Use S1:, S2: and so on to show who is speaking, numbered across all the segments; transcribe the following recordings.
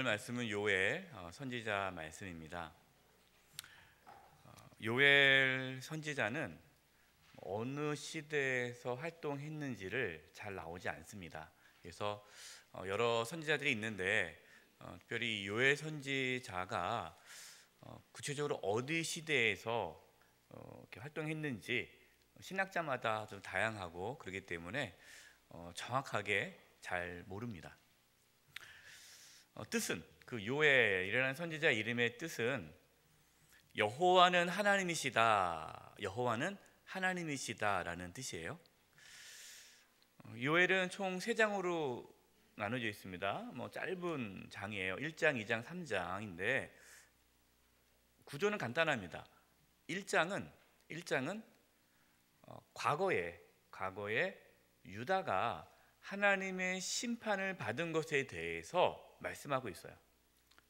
S1: 오늘 말씀은 요엘 선지자 말씀입니다. 요엘 선지자는 어느 시대에서 활동했는지를 잘 나오지 않습니다. 그래서 여러 선지자들이 있는데 특별히 요엘 선지자가 구체적으로 어디 시대에서 이렇게 활동했는지 신학자마다 좀 다양하고 그렇기 때문에 정확하게 잘 모릅니다. 뜻은 그 요엘이라는 선지자 이름의 뜻은 여호와는 하나님이시다, 여호와는 하나님이시다라는 뜻이에요. 요엘은 총 3장으로 나눠져 있습니다. 짧은 장이에요. 1장, 2장, 3장인데 구조는 간단합니다. 1장은 과거에 유다가 하나님의 심판을 받은 것에 대해서 말씀하고 있어요.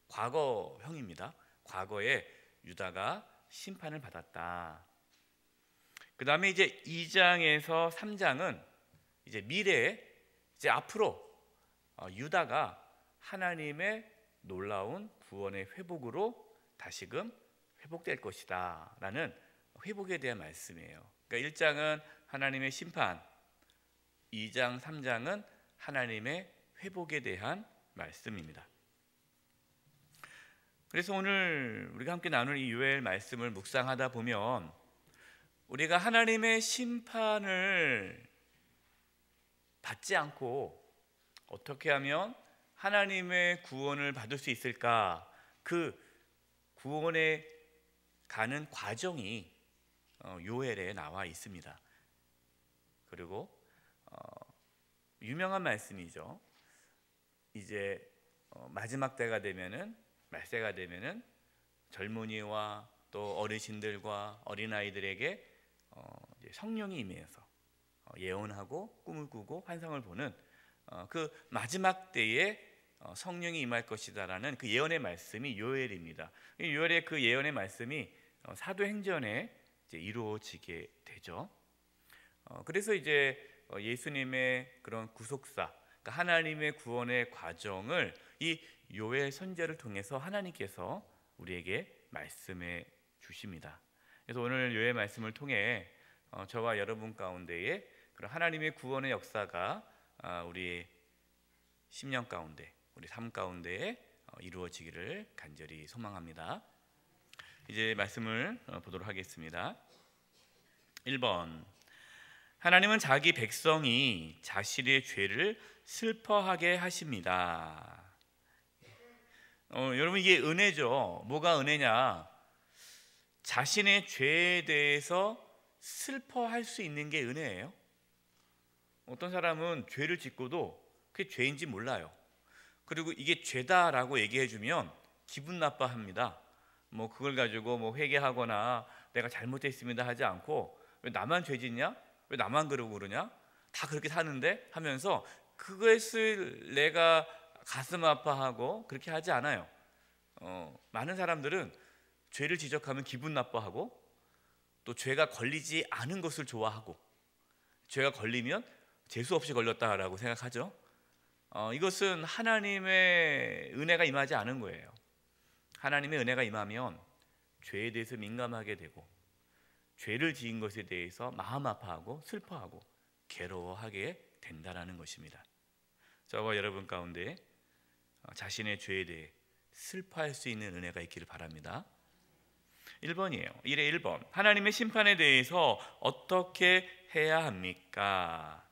S1: 과거형입니다. 과거에 유다가 심판을 받았다. 그 다음에 이제 2장에서 3장은 이제 미래에 이제 앞으로 유다가 하나님의 놀라운 구원의 회복으로 다시금 회복될 것이다 라는 회복에 대한 말씀이에요. 그러니까 1장은 하나님의 심판, 2장, 3장은 하나님의 회복에 대한 말씀입니다. 그래서 오늘 우리가 함께 나눌 이 요엘 말씀을 묵상하다 보면 우리가 하나님의 심판을 받지 않고 어떻게 하면 하나님의 구원을 받을 수 있을까? 그 구원에 가는 과정이 요엘에 나와 있습니다. 그리고 유명한 말씀이죠. 이제 마지막 때가 되면은, 말세가 되면은 젊은이와 또 어르신들과 어린아이들에게 성령이 임해서 예언하고 꿈을 꾸고 환상을 보는 그 마지막 때에 성령이 임할 것이다라는 그 예언의 말씀이 요엘입니다. 요엘의 그 예언의 말씀이 사도행전에 이제 이루어지게 되죠. 그래서 이제 예수님의 그런 구속사, 그러니까 하나님의 구원의 과정을 이 요엘 선지자를 통해서 하나님께서 우리에게 말씀해 주십니다. 그래서 오늘 요엘 말씀을 통해 저와 여러분 가운데에 그런 하나님의 구원의 역사가 우리 10년 가운데, 우리 삶 가운데에 이루어지기를 간절히 소망합니다. 이제 말씀을 보도록 하겠습니다. 1번, 하나님은 자기 백성이 자신의 죄를 슬퍼하게 하십니다. 여러분, 이게 은혜죠. 뭐가 은혜냐? 자신의 죄에 대해서 슬퍼할 수 있는 게 은혜예요. 어떤 사람은 죄를 짓고도 그게 죄인지 몰라요. 그리고 이게 죄다라고 얘기해주면 기분 나빠합니다. 그걸 가지고 회개하거나 내가 잘못했습니다 하지 않고, 왜 나만 죄 짓냐? 왜 나만 그러고 그러냐? 다 그렇게 사는데 하면서 그것을 내가 가슴 아파하고 그렇게 하지 않아요. 많은 사람들은 죄를 지적하면 기분 나빠하고, 또 죄가 걸리지 않은 것을 좋아하고, 죄가 걸리면 재수 없이 걸렸다라고 생각하죠. 이것은 하나님의 은혜가 임하지 않은 거예요. 하나님의 은혜가 임하면 죄에 대해서 민감하게 되고, 죄를 지은 것에 대해서 마음 아파하고 슬퍼하고 괴로워하게 된다라는 것입니다. 저와 여러분 가운데 자신의 죄에 대해 슬퍼할 수 있는 은혜가 있기를 바랍니다. 1번이에요. 1의 1번, 하나님의 심판에 대해서 어떻게 해야 합니까?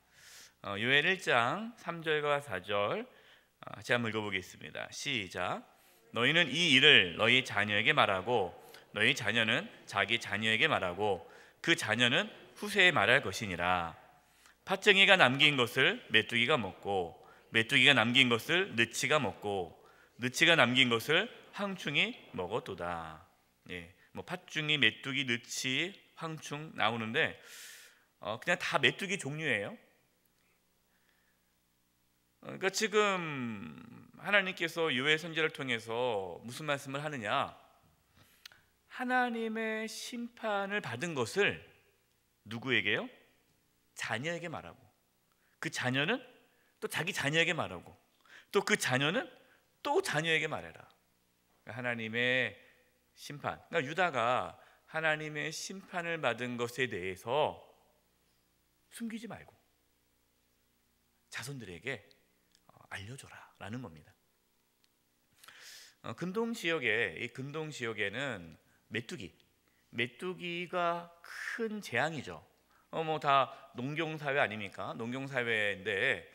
S1: 요엘 1장 3절과 4절 제가 한번 읽어보겠습니다. 시작. 너희는 이 일을 너희 자녀에게 말하고 너희 자녀는 자기 자녀에게 말하고 그 자녀는 후세에 말할 것이니라. 팥쟁이가 남긴 것을 메뚜기가 먹고 메뚜기가 남긴 것을 느치가 먹고 느치가 남긴 것을 황충이 먹었도다. 팥중이, 메뚜기, 느치, 황충 나오는데 그냥 다 메뚜기 종류예요. 그러니까 지금 하나님께서 요엘 선지자를 통해서 무슨 말씀을 하느냐? 하나님의 심판을 받은 것을 누구에게요? 자녀에게 말하고, 그 자녀는 또 자기 자녀에게 말하고, 또 그 자녀는 또 자녀에게 말해라. 하나님의 심판. 그러니까 유다가 하나님의 심판을 받은 것에 대해서 숨기지 말고 자손들에게 알려줘라라는 겁니다. 근동 지역에는 메뚜기가 큰 재앙이죠. 뭐 다 농경 사회 아닙니까? 농경 사회인데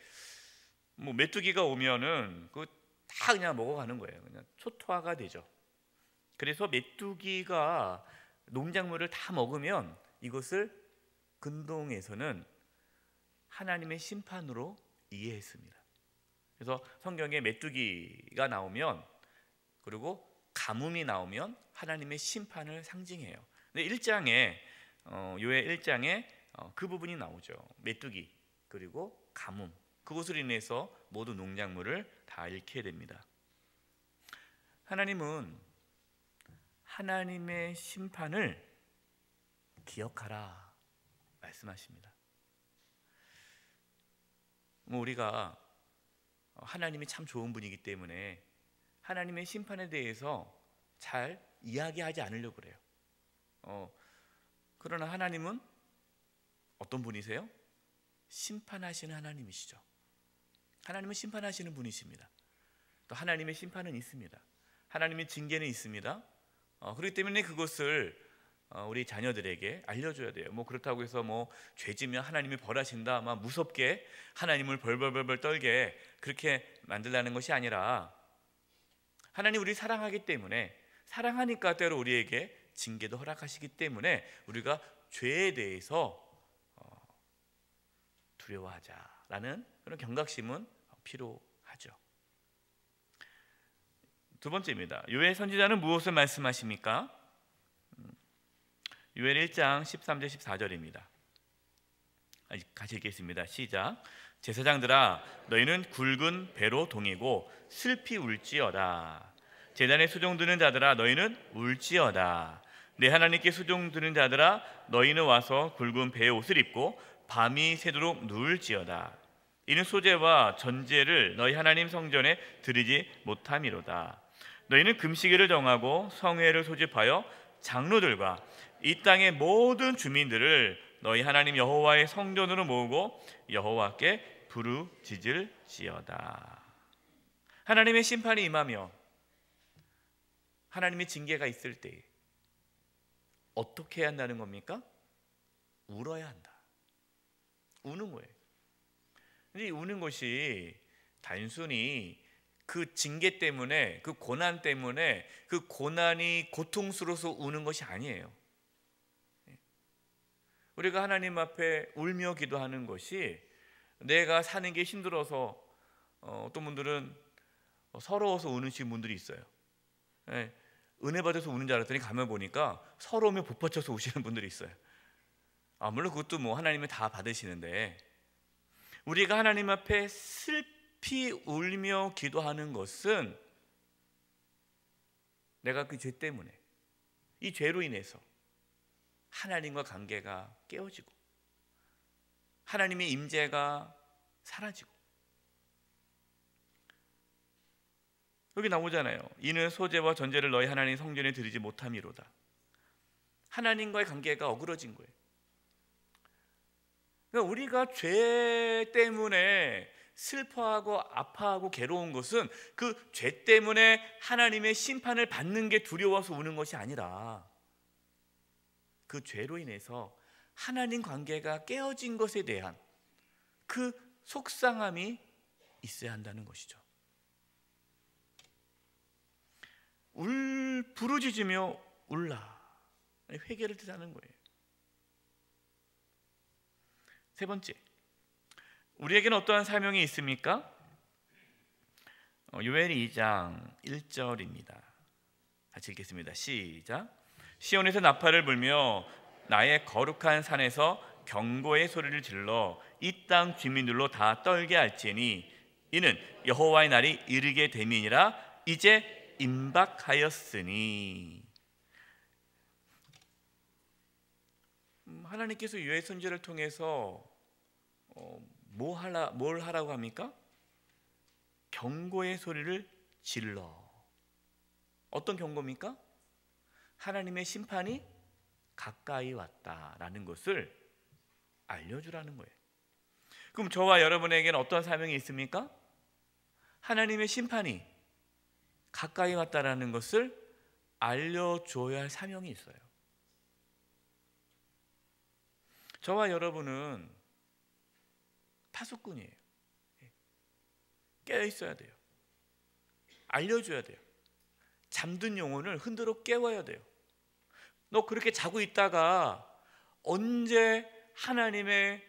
S1: 뭐 메뚜기가 오면은 그 다 그냥 먹어가는 거예요. 그냥 초토화가 되죠. 그래서 메뚜기가 농작물을 다 먹으면 이것을 근동에서는 하나님의 심판으로 이해했습니다. 그래서 성경에 메뚜기가 나오면, 그리고 가뭄이 나오면 하나님의 심판을 상징해요. 근데 1장에 요엘 1장에 그 부분이 나오죠. 메뚜기 그리고 가뭄, 그것으로 인해서 모든 농작물을 다 잃게 됩니다. 하나님은 하나님의 심판을 기억하라 말씀하십니다. 우리가 하나님이 참 좋은 분이기 때문에 하나님의 심판에 대해서 잘 이야기하지 않으려고 그래요. 그러나 하나님은 어떤 분이세요? 심판하시는 하나님이시죠. 하나님은 심판하시는 분이십니다. 또 하나님의 심판은 있습니다. 하나님의 징계는 있습니다. 그렇기 때문에 그것을 우리 자녀들에게 알려줘야 돼요. 뭐 그렇다고 해서 뭐 죄지면 하나님이 벌하신다, 막 무섭게 하나님을 벌벌벌 떨게 그렇게 만들라는 것이 아니라, 하나님 우리 사랑하기 때문에, 사랑하니까 때로 우리에게 징계도 허락하시기 때문에 우리가 죄에 대해서 두려워하자라는 그런 경각심은 필요하죠. 두 번째입니다. 요엘 선지자는 무엇을 말씀하십니까? 요엘 1장 13절 14절입니다. 같이 읽겠습니다. 시작. 제사장들아, 너희는 굵은 배로 동이고 슬피 울지어다. 제단에 수종 드는 자들아, 너희는 울지어다. 내 하나님께 수종 드는 자들아, 너희는 와서 굵은 배의 옷을 입고 밤이 새도록 누울지어다. 이는 소제와 전제를 너희 하나님 성전에 드리지 못함이로다. 너희는 금시기를 정하고 성회를 소집하여 장로들과 이 땅의 모든 주민들을 너희 하나님 여호와의 성전으로 모으고 여호와께 부르짖을지어다. 하나님의 심판이 임하며 하나님의 징계가 있을 때 어떻게 해야 한다는 겁니까? 울어야 한다. 우는 거예요. 근데 우는 것이 단순히 그 징계 때문에, 그 고난 때문에, 그 고난이 고통스러워서 우는 것이 아니에요. 우리가 하나님 앞에 울며 기도하는 것이 내가 사는 게 힘들어서, 어떤 분들은 서러워서 우는 분들이 있어요. 은혜 받아서 우는 줄 알았더니 가면 보니까 서러우며 복받쳐서 우시는 분들이 있어요. 물론 그것도 뭐 하나님이 다 받으시는데, 우리가 하나님 앞에 슬피 울며 기도하는 것은 내가 그 죄 때문에, 이 죄로 인해서 하나님과 관계가 깨어지고 하나님의 임재가 사라지고, 여기 나오잖아요. 이는 소제와 전제를 너희 하나님 성전에 드리지 못함이로다. 하나님과의 관계가 어그러진 거예요. 그러니까 우리가 죄 때문에 슬퍼하고 아파하고 괴로운 것은 그 죄 때문에 하나님의 심판을 받는 게 두려워서 우는 것이 아니라, 그 죄로 인해서 하나님 관계가 깨어진 것에 대한 그 속상함이 있어야 한다는 것이죠. 부르짖으며 울라, 회개를 뜻하는 거예요. 세 번째, 우리에게는 어떠한 사명이 있습니까? 요엘 2장 1절입니다. 같이 읽겠습니다. 시작. 시온에서 나팔을 불며 나의 거룩한 산에서 경고의 소리를 질러 이 땅 주민들로 다 떨게 할지니 이는 여호와의 날이 이르게 됨이니라. 이제 임박하였으니. 하나님께서 요엘 선지자를 통해서 뭘 하라고 합니까? 경고의 소리를 질러. 어떤 경고입니까? 하나님의 심판이 가까이 왔다라는 것을 알려주라는 거예요. 그럼 저와 여러분에게는 어떤 사명이 있습니까? 하나님의 심판이 가까이 왔다라는 것을 알려줘야 할 사명이 있어요. 저와 여러분은 파수꾼이에요. 깨어 있어야 돼요. 알려줘야 돼요. 잠든 영혼을 흔들어 깨워야 돼요. 너 그렇게 자고 있다가 언제 하나님의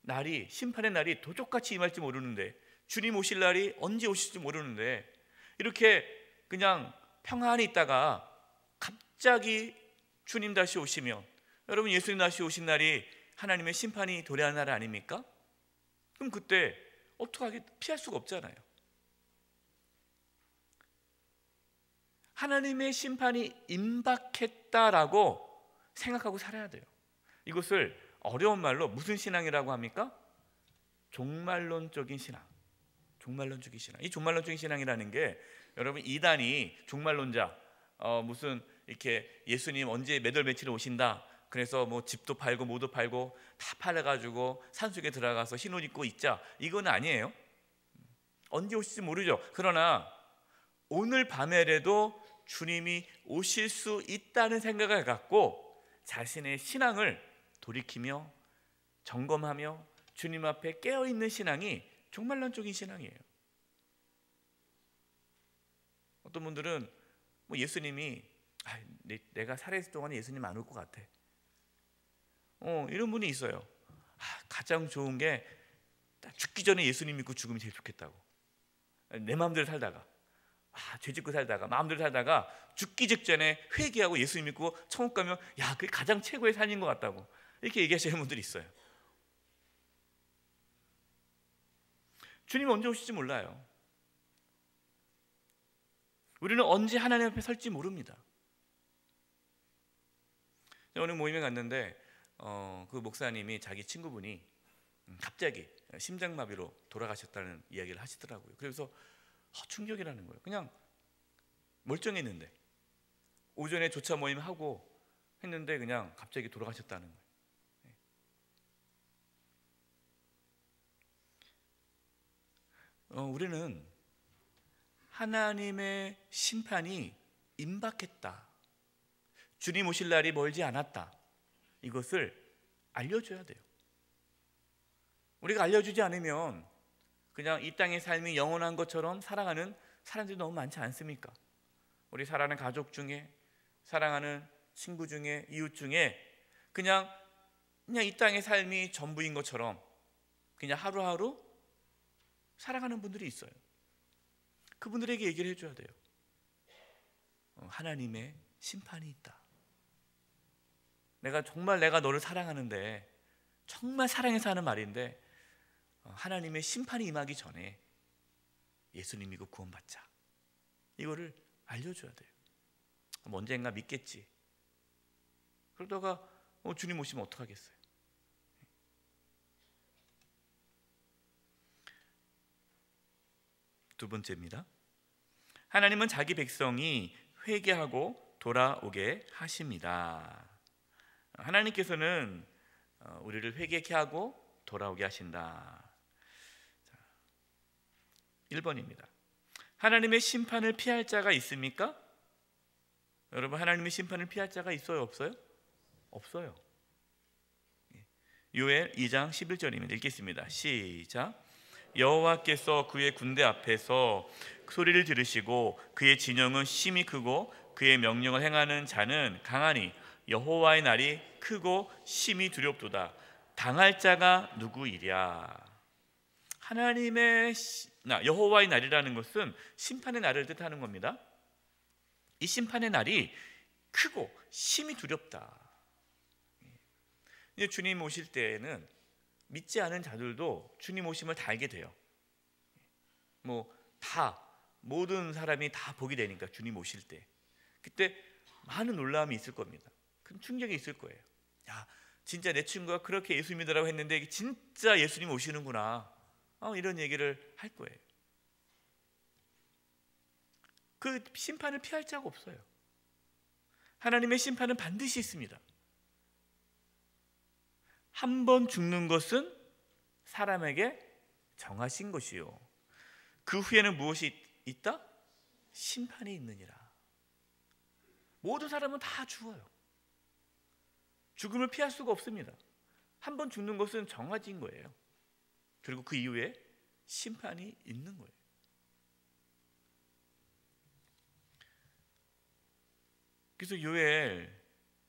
S1: 날이, 심판의 날이 도적같이 임할지 모르는데, 주님 오실 날이 언제 오실지 모르는데, 이렇게 그냥 평안히 있다가 갑자기 주님 다시 오시면, 여러분 예수님 다시 오신 날이 하나님의 심판이 도래하는 날 아닙니까? 그럼 그때 어떡하게, 피할 수가 없잖아요. 하나님의 심판이 임박했다라고 생각하고 살아야 돼요. 이것을 어려운 말로 무슨 신앙이라고 합니까? 종말론적인 신앙. 종말론적인 신앙. 이 종말론적인 신앙이라는 게, 여러분 이단이 종말론자, 무슨 이렇게 예수님 언제 몇 월 며칠에 오신다, 그래서 뭐 집도 팔고 뭐도 팔고 다 팔아가지고 산속에 들어가서 흰 옷 입고 있자, 이건 아니에요. 언제 오실지 모르죠. 그러나 오늘 밤에라도 주님이 오실 수 있다는 생각을 갖고 자신의 신앙을 돌이키며 점검하며 주님 앞에 깨어있는 신앙이 종말론적인 신앙이에요. 어떤 분들은 뭐 예수님이 내가 살아있을 동안에 예수님 안 올 것 같아, 이런 분이 있어요. 가장 좋은 게 죽기 전에 예수님 믿고 죽으면 제일 좋겠다고. 내 마음대로 살다가 죄 짓고 살다가 마음대로 살다가 죽기 직전에 회개하고 예수님 믿고 천국 가면 그게 가장 최고의 삶인 것 같다고, 이렇게 얘기하시는 분들이 있어요. 주님이 언제 오실지 몰라요. 우리는 언제 하나님 앞에 설지 모릅니다. 오늘 모임에 갔는데 그 목사님이 자기 친구분이 갑자기 심장마비로 돌아가셨다는 이야기를 하시더라고요. 그래서 충격이라는 거예요. 그냥 멀쩡했는데 오전에 조차 모임하고 했는데 그냥 갑자기 돌아가셨다는 거예요. 우리는 하나님의 심판이 임박했다, 주님 오실 날이 멀지 않았다, 이것을 알려줘야 돼요. 우리가 알려주지 않으면 그냥 이 땅의 삶이 영원한 것처럼 살아가는 사람들이 너무 많지 않습니까? 우리 사랑하는 가족 중에, 사랑하는 친구 중에, 이웃 중에 그냥 이 땅의 삶이 전부인 것처럼 그냥 하루하루 살아가는 분들이 있어요. 그분들에게 얘기를 해줘야 돼요. 하나님의 심판이 있다. 내가 너를 사랑하는데, 정말 사랑해서 하는 말인데, 하나님의 심판이 임하기 전에 예수님 믿고 구원받자, 이거를 알려줘야 돼요. 언젠가 믿겠지. 그러다가 주님 오시면 어떡하겠어요. 두 번째입니다. 하나님은 자기 백성이 회개하고 돌아오게 하십니다. 하나님께서는 우리를 회개케 하고 돌아오게 하신다. 1번입니다. 하나님의 심판을 피할 자가 있습니까? 여러분, 하나님의 심판을 피할 자가 있어요, 없어요? 없어요. 요엘 2장 11절입니다. 읽겠습니다. 시작. 여호와께서 그의 군대 앞에서 소리를 들으시고 그의 진영은 심히 크고 그의 명령을 행하는 자는 강하니 여호와의 날이 크고 심히 두렵도다. 당할 자가 누구이랴. 하나님의 여호와의 날이라는 것은 심판의 날을 뜻하는 겁니다. 이 심판의 날이 크고 심히 두렵다. 주님 오실 때에는 믿지 않은 자들도 주님 오심을 다 알게 돼요. 모든 사람이 다 보게 되니까 주님 오실 때 그때 많은 놀라움이 있을 겁니다. 큰 충격이 있을 거예요. 진짜 내 친구가 그렇게 예수 믿으라고 했는데 진짜 예수님 오시는구나, 이런 얘기를 할 거예요. 그 심판을 피할 자가 없어요. 하나님의 심판은 반드시 있습니다. 한 번 죽는 것은 사람에게 정하신 것이요, 그 후에는 무엇이 있다? 심판이 있느니라. 모든 사람은 다 죽어요. 죽음을 피할 수가 없습니다. 한 번 죽는 것은 정해진 거예요. 그리고 그 이후에 심판이 있는 거예요. 그래서 요엘,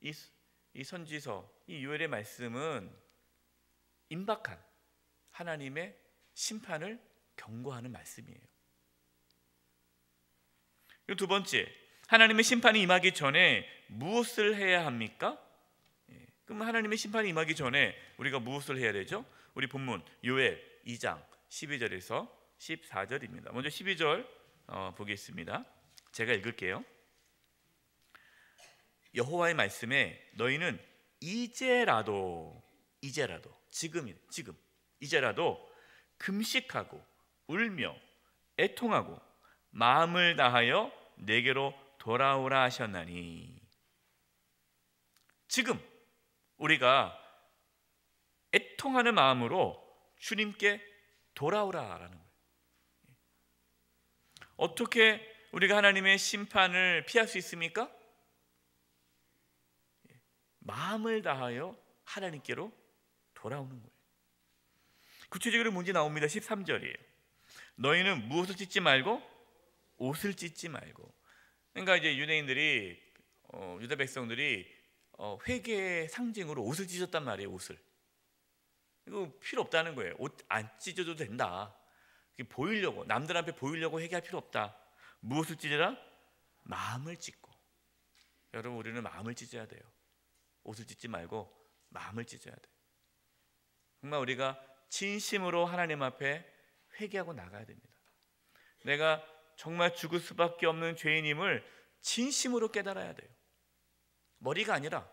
S1: 이 선지서, 이 요엘의 말씀은 임박한 하나님의 심판을 경고하는 말씀이에요. 그리고 두 번째, 하나님의 심판이 임하기 전에 무엇을 해야 합니까? 그럼 하나님의 심판이 임하기 전에 우리가 무엇을 해야 되죠? 우리 본문 요엘 2장 12절에서 14절입니다. 먼저 12절 보겠습니다. 제가 읽을게요. 여호와의 말씀에 너희는 이제라도 지금 이제라도 금식하고 울며 애통하고 마음을 다하여 내게로 돌아오라 하셨나니, 지금 우리가 애통하는 마음으로 주님께 돌아오라라는 거예요. 어떻게 우리가 하나님의 심판을 피할 수 있습니까? 마음을 다하여 하나님께로 돌아오는 거예요. 구체적으로 문제 나옵니다. 13절이에요. 너희는 무엇을 찢지 말고 옷을 찢지 말고. 그러니까 이제 유대인들이 유다 백성들이 회개의 상징으로 옷을 찢었단 말이에요. 옷을. 이거 필요 없다는 거예요. 옷 안 찢어도 된다. 보이려고, 남들 앞에 보이려고 회개할 필요 없다. 무엇을 찢으라? 마음을 찢고. 여러분, 우리는 마음을 찢어야 돼요. 옷을 찢지 말고 마음을 찢어야 돼요. 정말 우리가 진심으로 하나님 앞에 회개하고 나가야 됩니다. 내가 정말 죽을 수밖에 없는 죄인임을 진심으로 깨달아야 돼요. 머리가 아니라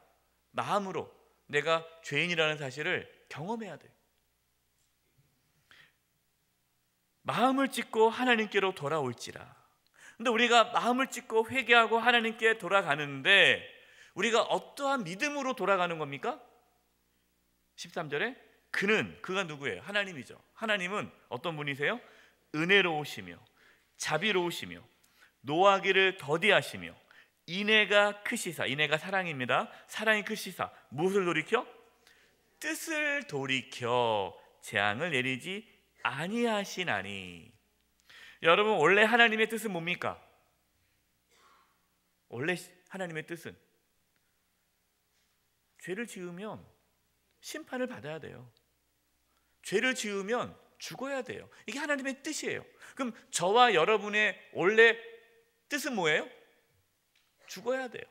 S1: 마음으로 내가 죄인이라는 사실을 경험해야 돼요. 마음을 찢고 하나님께로 돌아올지라. 근데 우리가 마음을 찢고 회개하고 하나님께 돌아가는데 우리가 어떠한 믿음으로 돌아가는 겁니까? 13절에 그가 누구예요? 하나님이죠. 하나님은 어떤 분이세요? 은혜로우시며 자비로우시며 노하기를 더디하시며 인애가 크시사. 인애가 사랑입니다. 사랑이 크시사. 무엇을 돌이켜? 뜻을 돌이켜 재앙을 내리지 아니하시나니. 여러분, 원래 하나님의 뜻은 뭡니까? 원래 하나님의 뜻은 죄를 지으면 심판을 받아야 돼요. 죄를 지으면 죽어야 돼요. 이게 하나님의 뜻이에요. 그럼 저와 여러분의 원래 뜻은 뭐예요? 죽어야 돼요.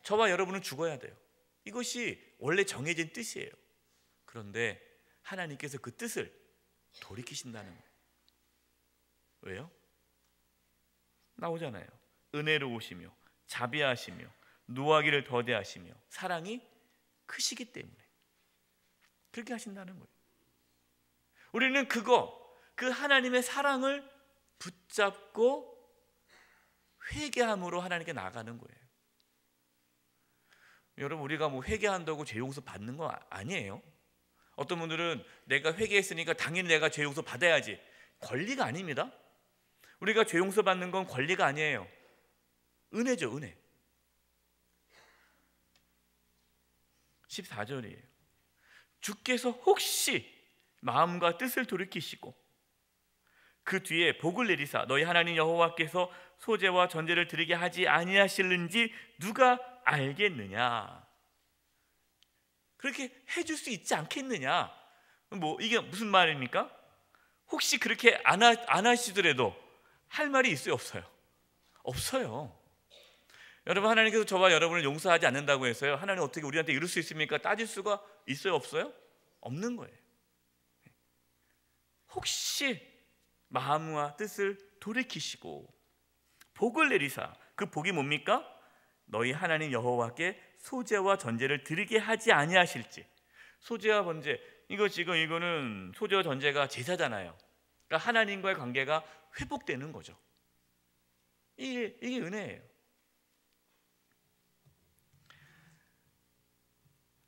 S1: 저와 여러분은 죽어야 돼요. 이것이 원래 정해진 뜻이에요. 그런데 하나님께서 그 뜻을 돌이키신다는 거예요. 왜요? 나오잖아요. 은혜로우시며 자비하시며 노하기를 더디하시며 사랑이 크시기 때문에 그렇게 하신다는 거예요. 우리는 그 하나님의 사랑을 붙잡고 회개함으로 하나님께 나가는 거예요. 여러분, 우리가 뭐 회개한다고 죄 용서 받는 거 아니에요. 어떤 분들은 내가 회개했으니까 당연히 내가 죄 용서 받아야지. 권리가 아닙니다. 우리가 죄 용서 받는 건 권리가 아니에요. 은혜죠, 은혜. 14절이에요. 주께서 혹시 마음과 뜻을 돌이키시고 그 뒤에 복을 내리사 너희 하나님 여호와께서 소제와 전제를 드리게 하지 아니하실는지 누가 알겠느냐. 그렇게 해줄 수 있지 않겠느냐. 뭐 이게 무슨 말입니까? 혹시 그렇게 안 하시더라도 할 말이 있어요, 없어요? 없어요. 여러분, 하나님께서 저와 여러분을 용서하지 않는다고 해서요 하나님 어떻게 우리한테 이룰 수 있습니까? 따질 수가 있어요, 없어요? 없는 거예요. 혹시 마음과 뜻을 돌이키시고 복을 내리사. 그 복이 뭡니까? 너희 하나님 여호와께 소제와 전제를 드리게 하지 아니하실지. 소제와 번제, 이거는 소제와 전제가 제사잖아요. 그러니까 하나님과의 관계가 회복되는 거죠. 이게 은혜예요.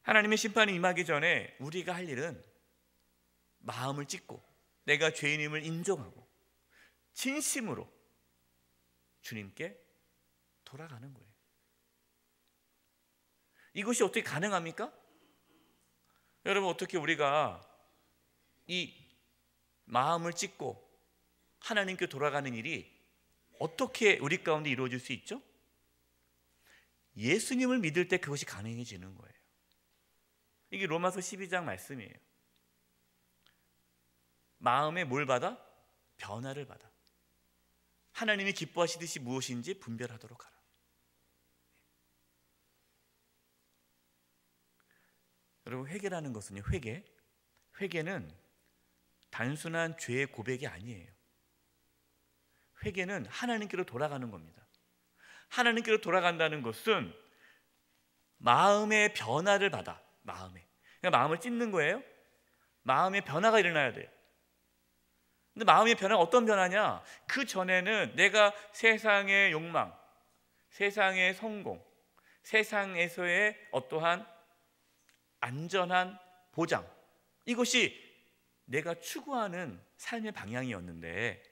S1: 하나님의 심판이 임하기 전에 우리가 할 일은 마음을 찢고 내가 죄인임을 인정하고 진심으로 주님께 돌아가는 거예요. 이것이 어떻게 가능합니까? 여러분, 어떻게 우리가 이 마음을 찢고 하나님께 돌아가는 일이 어떻게 우리 가운데 이루어질 수 있죠? 예수님을 믿을 때 그것이 가능해지는 거예요. 이게 로마서 12장 말씀이에요. 마음에 뭘 받아? 변화를 받아. 하나님이 기뻐하시듯이 무엇인지 분별하도록 하라. 여러분, 회개라는 것은요, 회개는 단순한 죄의 고백이 아니에요. 회개는 하나님께로 돌아가는 겁니다. 하나님께로 돌아간다는 것은 마음의 변화를 받아. 그러니까 마음을 찢는 거예요. 마음의 변화가 일어나야 돼요. 근데 마음의 변화가 어떤 변화냐? 그 전에는 내가 세상의 욕망, 세상의 성공, 세상에서의 어떠한 안전한 보장, 이것이 내가 추구하는 삶의 방향이었는데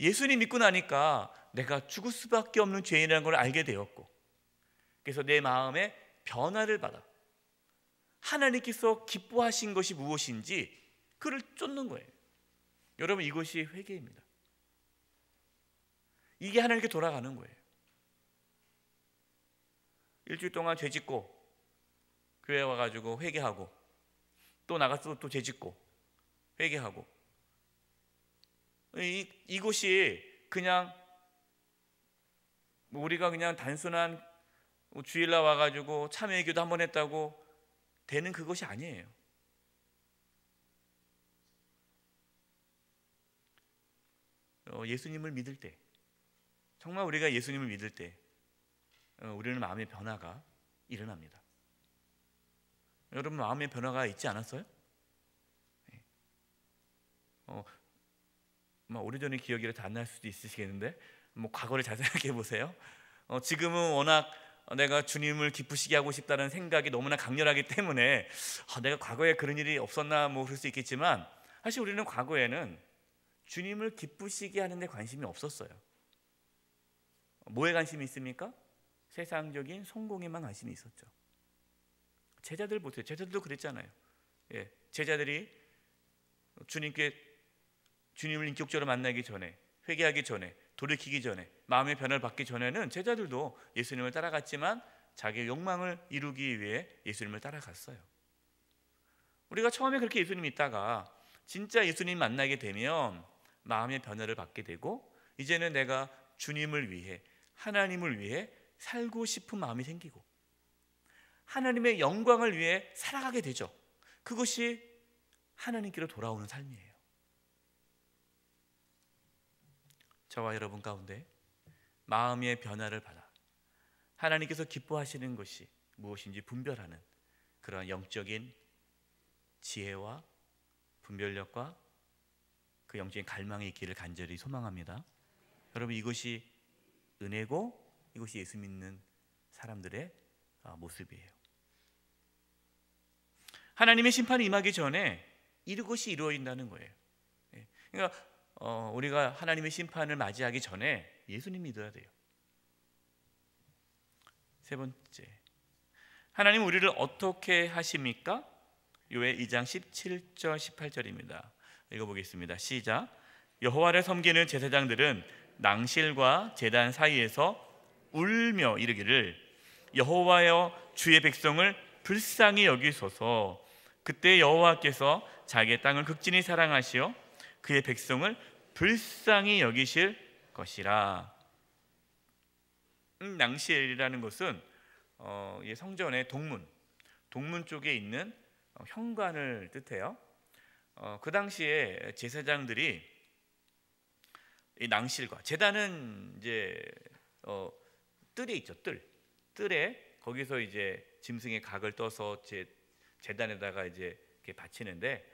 S1: 예수님 믿고 나니까 내가 죽을 수밖에 없는 죄인이라는 걸 알게 되었고, 그래서 내 마음에 변화를 받아 하나님께서 기뻐하신 것이 무엇인지 그를 쫓는 거예요. 여러분, 이것이 회개입니다. 이게 하나님께 돌아가는 거예요. 일주일 동안 죄 짓고 교회 와가지고 회개하고 또 나가서 또 죄 짓고 회개하고, 이것이 그냥 우리가 그냥 단순한 주일날 와가지고 참회기도 한번 했다고 되는 그것이 아니에요. 예수님을 믿을 때, 정말 우리가 예수님을 믿을 때 우리는 마음의 변화가 일어납니다. 여러분, 마음의 변화가 있지 않았어요? 오래전의 기억이라서 안 날 수도 있으시겠는데 과거를 잘 생각해 보세요. 지금은 워낙 내가 주님을 기쁘시게 하고 싶다는 생각이 너무나 강렬하기 때문에 내가 과거에 그런 일이 없었나 그럴 수 있겠지만, 사실 우리는 과거에는 주님을 기쁘시게 하는 데 관심이 없었어요. 뭐에 관심이 있습니까? 세상적인 성공에만 관심이 있었죠. 제자들 보세요. 제자들도 그랬잖아요. 제자들이 주님을 인격적으로 만나기 전에, 회개하기 전에, 돌이키기 전에, 마음의 변화를 받기 전에는 제자들도 예수님을 따라갔지만 자기의 욕망을 이루기 위해 예수님을 따라갔어요. 우리가 처음에 그렇게 예수님 믿다가 진짜 예수님 만나게 되면 마음의 변화를 받게 되고, 이제는 내가 주님을 위해, 하나님을 위해 살고 싶은 마음이 생기고 하나님의 영광을 위해 살아가게 되죠. 그것이 하나님께로 돌아오는 삶이에요. 저와 여러분 가운데 마음의 변화를 받아 하나님께서 기뻐하시는 것이 무엇인지 분별하는 그러한 영적인 지혜와 분별력과 그 영적인 갈망이 있기를 간절히 소망합니다. 여러분, 이것이 은혜고 이것이 예수 믿는 사람들의 모습이에요. 하나님의 심판이 임하기 전에 이것이 이루어진다는 거예요. 그러니까 우리가 하나님의 심판을 맞이하기 전에 예수님 믿어야 돼요. 세 번째, 하나님 우리를 어떻게 하십니까? 요엘 2장 17절 18절입니다. 읽어보겠습니다. 시작. 여호와를 섬기는 제사장들은 낭실과 제단 사이에서 울며 이르기를, 여호와여, 주의 백성을 불쌍히 여기소서. 그때 여호와께서 자기의 땅을 극진히 사랑하시어 그의 백성을 불쌍히 여기실 것이라. 낭실이라는 것은 성전의 동문 쪽에 있는 현관을 뜻해요. 그 당시에 제사장들이 이 낭실과 제단은 이제 뜰이 있죠. 뜰에 거기서 이제 짐승의 각을 떠서 제단에다가 이제 이렇게 바치는데,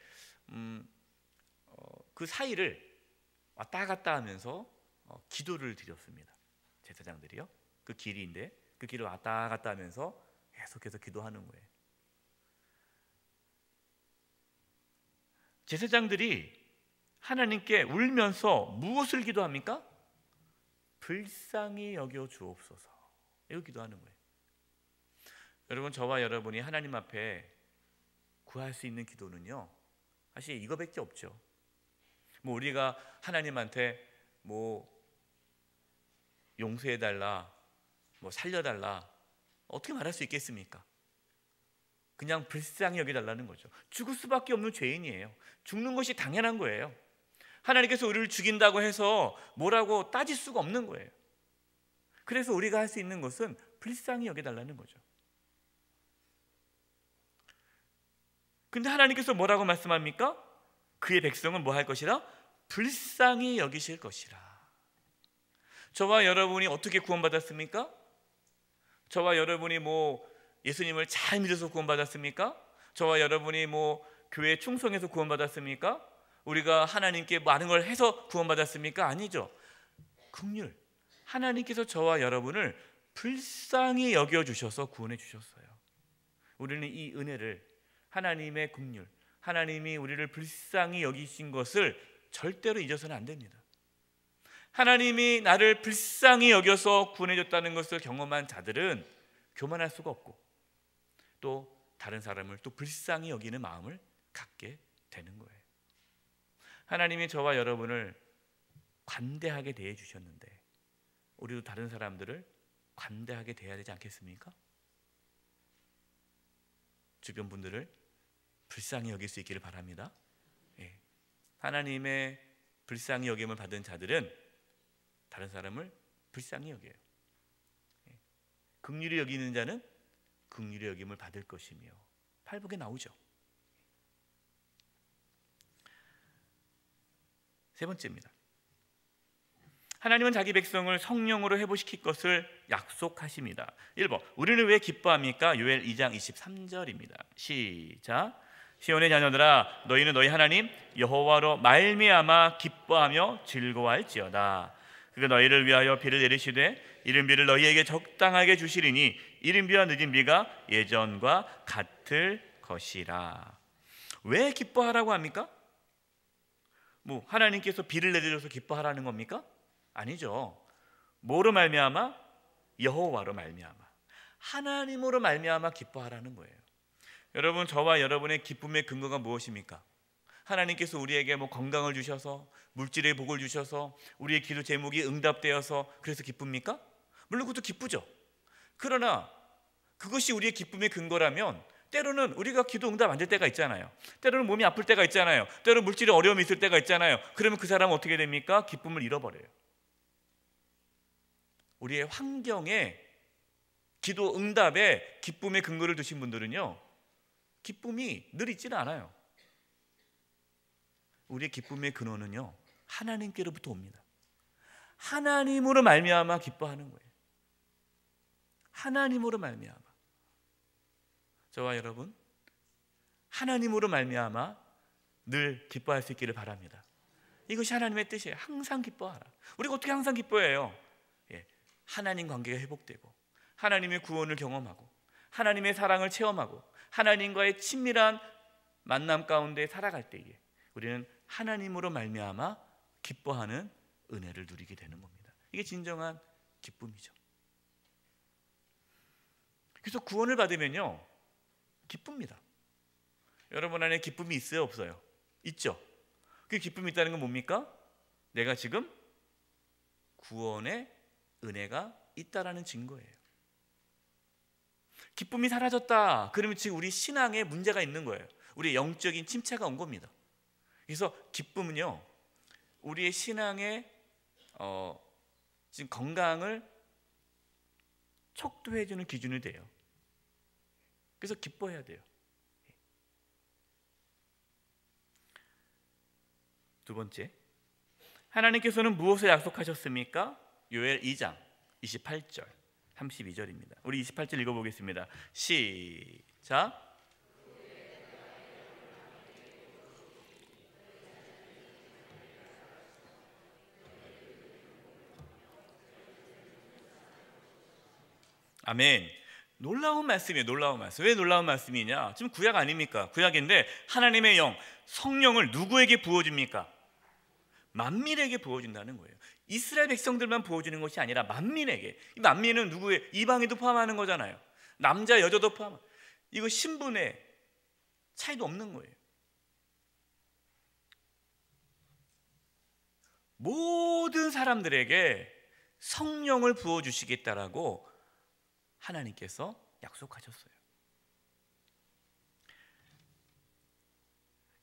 S1: 그 사이를 왔다 갔다 하면서 기도를 드렸습니다. 제사장들이요. 그 길인데 그 길을 왔다 갔다 하면서 계속해서 기도하는 거예요. 제사장들이 하나님께 울면서 무엇을 기도합니까? 불쌍히 여겨 주옵소서. 이거 기도하는 거예요. 여러분, 저와 여러분이 하나님 앞에 구할 수 있는 기도는요, 사실 이거밖에 없죠. 우리가 하나님한테 용서해달라, 살려달라, 어떻게 말할 수 있겠습니까? 그냥 불쌍히 여겨달라는 거죠. 죽을 수밖에 없는 죄인이에요. 죽는 것이 당연한 거예요. 하나님께서 우리를 죽인다고 해서 뭐라고 따질 수가 없는 거예요. 그래서 우리가 할 수 있는 것은 불쌍히 여겨달라는 거죠. 근데 하나님께서 뭐라고 말씀합니까? 그의 백성은 뭐 할 것이라? 불쌍히 여기실 것이라. 저와 여러분이 어떻게 구원받았습니까? 저와 여러분이 예수님을 잘 믿어서 구원받았습니까? 저와 여러분이 교회에 충성해서 구원받았습니까? 우리가 하나님께 많은 걸 해서 구원받았습니까? 아니죠. 긍휼, 하나님께서 저와 여러분을 불쌍히 여겨주셔서 구원해 주셨어요. 우리는 이 은혜를, 하나님의 긍휼, 하나님이 우리를 불쌍히 여기신 것을 절대로 잊어서는 안 됩니다. 하나님이 나를 불쌍히 여겨서 구원해 줬다는 것을 경험한 자들은 교만할 수가 없고 또 다른 사람을 또 불쌍히 여기는 마음을 갖게 되는 거예요. 하나님이 저와 여러분을 관대하게 대해 주셨는데 우리도 다른 사람들을 관대하게 대해야 되지 않겠습니까? 주변 분들을 불쌍히 여길 수 있기를 바랍니다. 하나님의 불쌍히 여김을 받은 자들은 다른 사람을 불쌍히 여겨요. 긍휼히 여기는 자는 긍휼히 여김을 받을 것이며, 팔복에 나오죠. 세 번째입니다. 하나님은 자기 백성을 성령으로 회복시킬 것을 약속하십니다. 1번, 우리는 왜 기뻐합니까? 요엘 2장 23절입니다. 시작. 시온의 자녀들아, 너희는 너희 하나님 여호와로 말미암아 기뻐하며 즐거워할지어다. 그가 너희를 위하여 비를 내리시되 이른 비를 너희에게 적당하게 주시리니 이른 비와 늦은 비가 예전과 같을 것이라. 왜 기뻐하라고 합니까? 하나님께서 비를 내려줘서 기뻐하라는 겁니까? 아니죠. 뭐로 말미암아? 여호와로 말미암아, 하나님으로 말미암아 기뻐하라는 거예요. 여러분, 저와 여러분의 기쁨의 근거가 무엇입니까? 하나님께서 우리에게 건강을 주셔서, 물질의 복을 주셔서, 우리의 기도 제목이 응답되어서 그래서 기쁩니까? 물론 그것도 기쁘죠. 그러나 그것이 우리의 기쁨의 근거라면 때로는 우리가 기도 응답 안 될 때가 있잖아요. 때로는 몸이 아플 때가 있잖아요. 때로는 물질에 어려움이 있을 때가 있잖아요. 그러면 그 사람은 어떻게 됩니까? 기쁨을 잃어버려요. 우리의 환경에 기도 응답에 기쁨의 근거를 두신 분들은요, 기쁨이 늘 있지는 않아요. 우리의 기쁨의 근원은요, 하나님께로부터 옵니다. 하나님으로 말미암아 기뻐하는 거예요. 하나님으로 말미암아. 저와 여러분, 하나님으로 말미암아 늘 기뻐할 수 있기를 바랍니다. 이것이 하나님의 뜻이에요. 항상 기뻐하라. 우리가 어떻게 항상 기뻐해요? 하나님 관계가 회복되고, 하나님의 구원을 경험하고, 하나님의 사랑을 체험하고, 하나님과의 친밀한 만남 가운데 살아갈 때에 우리는 하나님으로 말미암아 기뻐하는 은혜를 누리게 되는 겁니다. 이게 진정한 기쁨이죠. 그래서 구원을 받으면요, 기쁩니다. 여러분 안에 기쁨이 있어요, 없어요? 있죠. 그 기쁨이 있다는 건 뭡니까? 내가 지금 구원의 은혜가 있다라는 증거예요. 기쁨이 사라졌다, 그러면 지금 우리 신앙에 문제가 있는 거예요. 우리의 영적인 침체가 온 겁니다. 그래서 기쁨은요, 우리의 신앙의 지금 건강을 척도해주는 기준이 돼요. 그래서 기뻐해야 돼요. 두 번째, 하나님께서는 무엇을 약속하셨습니까? 요엘 2장 28절 32절입니다. 우리 28절 읽어보겠습니다. 시작. 아멘. 놀라운 말씀이에요. 놀라운 말씀. 왜 놀라운 말씀이냐? 지금 구약 아닙니까? 구약인데 하나님의 영, 성령을 누구에게 부어줍니까? 만민에게 부어준다는 거예요. 이스라엘 백성들만 부어주는 것이 아니라 만민에게. 이 만민은 누구예요? 이방인도 포함하는 거잖아요. 남자 여자도 포함. 이거 신분의 차이도 없는 거예요. 모든 사람들에게 성령을 부어주시겠다라고 하나님께서 약속하셨어요.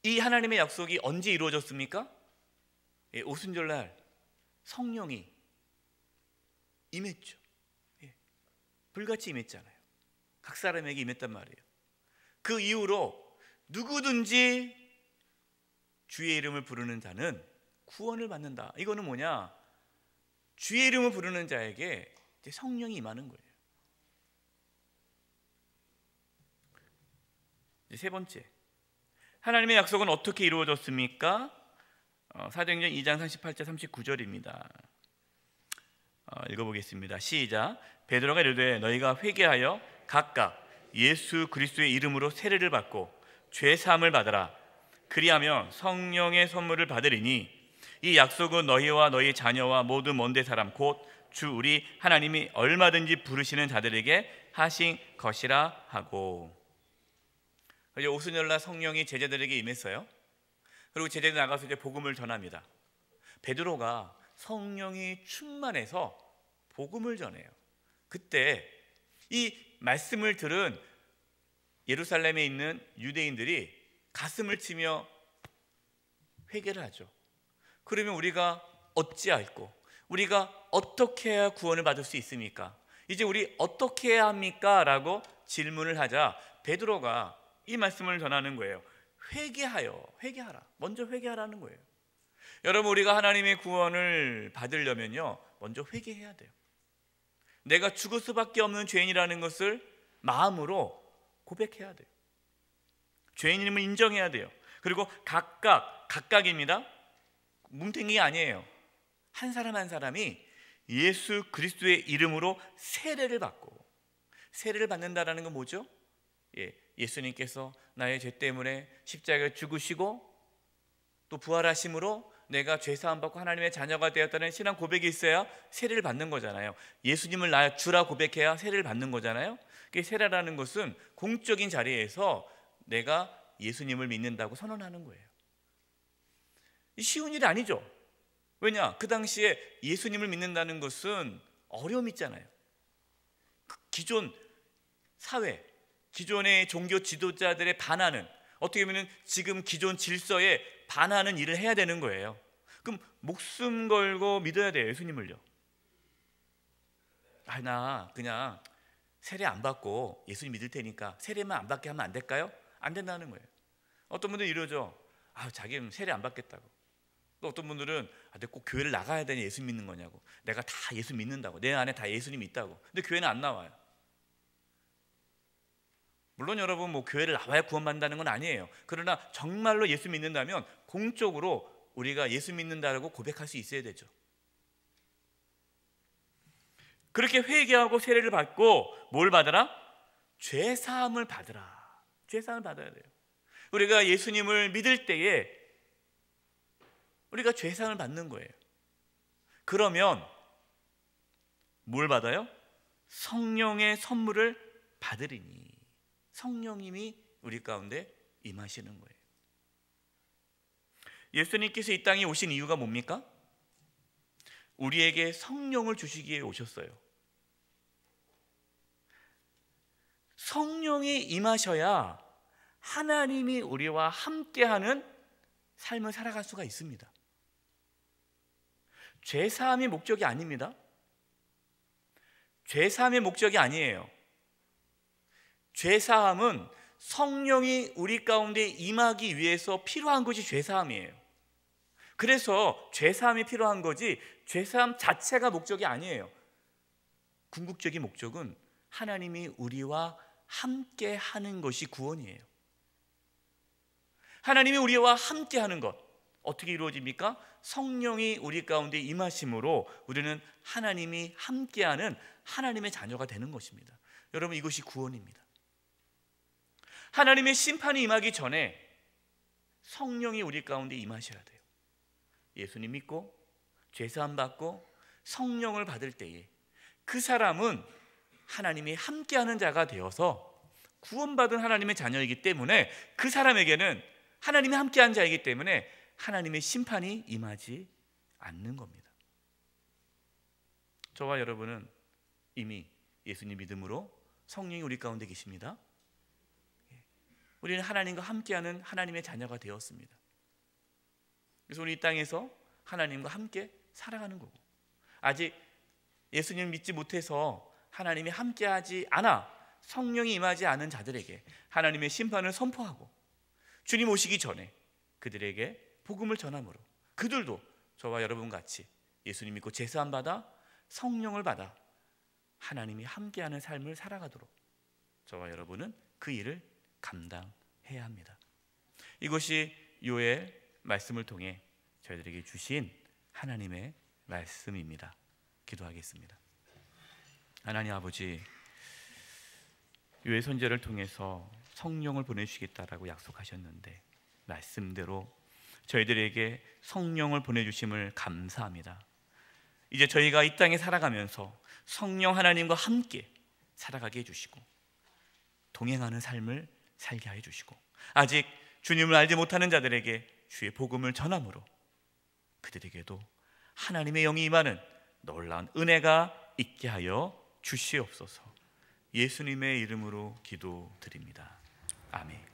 S1: 이 하나님의 약속이 언제 이루어졌습니까? 오순절날 성령이 임했죠. 불같이 임했잖아요. 각 사람에게 임했단 말이에요. 그 이후로 누구든지 주의 이름을 부르는 자는 구원을 받는다. 이거는 뭐냐? 주의 이름을 부르는 자에게 이제 성령이 임하는 거예요. 이제 세 번째, 하나님의 약속은 어떻게 이루어졌습니까? 사도행전 2장 38절 39절입니다. 읽어보겠습니다. 시작. 베드로가 이르되 너희가 회개하여 각각 예수 그리스도의 이름으로 세례를 받고 죄 사함을 받으라. 그리하면 성령의 선물을 받으리니 이 약속은 너희와 너희 자녀와 모든 먼데 사람 곧 주 우리 하나님이 얼마든지 부르시는 자들에게 하신 것이라 하고. 이제 오순절날 성령이 제자들에게 임했어요. 그리고 제자들이 나가서 이제 복음을 전합니다. 베드로가 성령이 충만해서 복음을 전해요. 그때 이 말씀을 들은 예루살렘에 있는 유대인들이 가슴을 치며 회개를 하죠. 그러면 우리가 어찌할꼬? 우리가 어떻게 해야 구원을 받을 수 있습니까? 이제 우리 어떻게 해야 합니까? 라고 질문을 하자 베드로가 이 말씀을 전하는 거예요. 회개하라. 먼저 회개하라는 거예요. 여러분, 우리가 하나님의 구원을 받으려면요, 먼저 회개해야 돼요. 내가 죽을 수밖에 없는 죄인이라는 것을 마음으로 고백해야 돼요. 죄인임을 인정해야 돼요. 그리고 각각입니다. 뭉탱이가 아니에요. 한 사람 한 사람이 예수 그리스도의 이름으로 세례를 받고, 세례를 받는다라는 건 뭐죠? 예수님께서 나의 죄 때문에 십자가에 죽으시고 또 부활하심으로 내가 죄사함 받고 하나님의 자녀가 되었다는 신앙 고백이 있어야 세례를 받는 거잖아요. 예수님을 나의 주라 고백해야 세례를 받는 거잖아요. 세례라는 것은 공적인 자리에서 내가 예수님을 믿는다고 선언하는 거예요. 쉬운 일이 아니죠. 왜냐? 그 당시에 예수님을 믿는다는 것은 어려움이 있잖아요. 기존 사회, 기존의 종교 지도자들의 반하는, 어떻게 보면 지금 기존 질서에 반하는 일을 해야 되는 거예요. 그럼 목숨 걸고 믿어야 돼요, 예수님을요. 나 그냥 세례 안 받고 예수님 믿을 테니까 세례만 안 받게 하면 안 될까요? 안 된다는 거예요. 어떤 분들은 이러죠. 자기는 세례 안 받겠다고. 또 어떤 분들은 내가 꼭 교회를 나가야 되냐, 예수 믿는 거냐고. 내가 다 예수 믿는다고. 내 안에 다 예수님이 있다고. 근데 교회는 안 나와요. 물론 여러분, 교회를 나와야 구원받는다는 건 아니에요. 그러나 정말로 예수 믿는다면 공적으로 우리가 예수 믿는다라고 고백할 수 있어야 되죠. 그렇게 회개하고 세례를 받고 뭘 받으라? 죄 사함을 받으라. 죄 사함을 받아야 돼요. 우리가 예수님을 믿을 때에 우리가 죄 사함을 받는 거예요. 그러면 뭘 받아요? 성령의 선물을 받으리니. 성령님이 우리 가운데 임하시는 거예요. 예수님께서 이 땅에 오신 이유가 뭡니까? 우리에게 성령을 주시기 위해 오셨어요. 성령이 임하셔야 하나님이 우리와 함께하는 삶을 살아갈 수가 있습니다. 죄사함이 목적이 아닙니다. 죄사함의 목적이 아니에요. 죄사함은 성령이 우리 가운데 임하기 위해서 필요한 것이 죄사함이에요. 그래서 죄사함이 필요한 거지 죄사함 자체가 목적이 아니에요. 궁극적인 목적은 하나님이 우리와 함께 하는 것이 구원이에요. 하나님이 우리와 함께 하는 것, 어떻게 이루어집니까? 성령이 우리 가운데 임하심으로 우리는 하나님이 함께하는 하나님의 자녀가 되는 것입니다. 여러분, 이것이 구원입니다. 하나님의 심판이 임하기 전에 성령이 우리 가운데 임하셔야 돼요. 예수님 믿고 죄사함 받고 성령을 받을 때에 그 사람은 하나님이 함께하는 자가 되어서 구원받은 하나님의 자녀이기 때문에 그 사람에게는 하나님이 함께한 자이기 때문에 하나님의 심판이 임하지 않는 겁니다. 저와 여러분은 이미 예수님 믿음으로 성령이 우리 가운데 계십니다. 우리는 하나님과 함께하는 하나님의 자녀가 되었습니다. 그래서 우리 이 땅에서 하나님과 함께 살아가는 거고, 아직 예수님 믿지 못해서 하나님이 함께하지 않아 성령이 임하지 않은 자들에게 하나님의 심판을 선포하고 주님 오시기 전에 그들에게 복음을 전함으로 그들도 저와 여러분 같이 예수님 믿고 제사함 받아 성령을 받아 하나님이 함께하는 삶을 살아가도록 저와 여러분은 그 일을 감당해야 합니다. 이것이 요엘 말씀을 통해 저희들에게 주신 하나님의 말씀입니다. 기도하겠습니다. 하나님 아버지, 요엘 선지자를 통해서 성령을 보내주시겠다라고 약속하셨는데 말씀대로 저희들에게 성령을 보내주심을 감사합니다. 이제 저희가 이 땅에 살아가면서 성령 하나님과 함께 살아가게 해주시고 동행하는 삶을 살게 해주시고 아직 주님을 알지 못하는 자들에게 주의 복음을 전함으로 그들에게도 하나님의 영이 임하는 놀라운 은혜가 있게 하여 주시옵소서. 예수님의 이름으로 기도드립니다. 아멘.